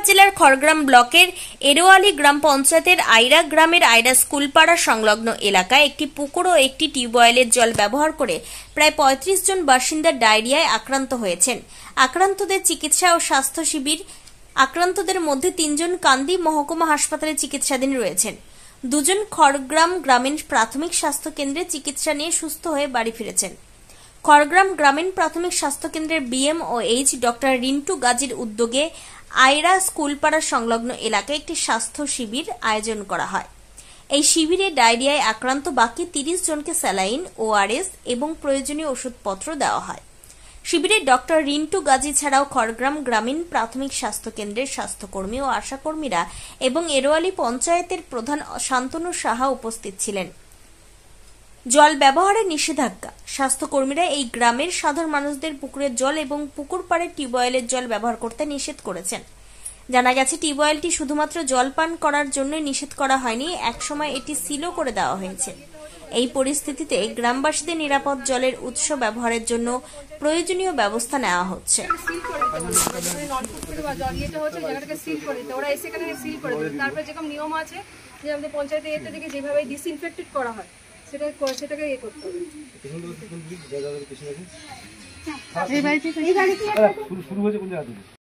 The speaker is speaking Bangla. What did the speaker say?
জেলার খড়গ্রাম ব্লকের এরোয়ালি গ্রাম পঞ্চায়েতের আইরা গ্রামের আইরা স্কুলপাড়া সংলগ্ন এলাকায় একটি পুকুর ও একটি টিউবওয়েলের জল ব্যবহার করে প্রায় ৩৫ জন বাসিন্দা ডায়রিয়ায় আক্রান্ত হয়েছেন। আক্রান্তদের চিকিৎসা ও স্বাস্থ্য শিবির। আক্রান্তদের মধ্যে ৩ জন কান্দি মহকুমা হাসপাতালে চিকিৎসাধীন রয়েছেন। 2 জন খড়গ্রাম গ্রামীণ প্রাথমিক স্বাস্থ্য কেন্দ্রে চিকিৎসা নিয়ে সুস্থ হয়ে বাড়ি ফিরেছেন। খড়গ্রাম গ্রামীণ প্রাথমিক স্বাস্থ্য কেন্দ্রের বিএমওএইচ ডক্টর রিন্টু গাজীর উদ্যোগে আইরা স্কুলপাড়া সংলগ্ন এলাকায় একটি স্বাস্থ্য শিবির আয়োজন করা হয়। এই শিবিরে ডায়রিয়ায় আক্রান্ত বাকি 30 জনকে স্যালাইন, ওআরএস এবং প্রয়োজনীয় ওষুধপত্র দেওয়া হয়। শিবিরে ডক্টর রিন্টু গাজী ছাড়াও খড়গ্রাম গ্রামীণ প্রাথমিক স্বাস্থ্য কেন্দ্রের স্বাস্থ্যকর্মী ও আশাকর্মীরা এবং এরোয়ালি পঞ্চায়েতের প্রধান শান্তনু সাহা উপস্থিত ছিলেন। জল ব্যবহারে নিষেধাজ্ঞা। স্বাস্থ্যকর্মীরা এই গ্রামের সাধারণ মানুষদের পুকুরের জল এবং পুকুর পাড়ে টিউবওয়েলের জল ব্যবহার করতে নিষেধ করেছেন। জানা গেছে টিউবওয়েলটি শুধুমাত্র জল পান করার জন্যই নিষেধ করা হয়নি, একসময় এটি সিলও করে দেওয়া হয়েছে। এই পরিস্থিতিতে গ্রামবাসীদের নিরাপদ জলের উৎস ব্যবহারের জন্য প্রয়োজনীয় ব্যবস্থা নেওয়া হচ্ছে। সেটাকে করতে হবে।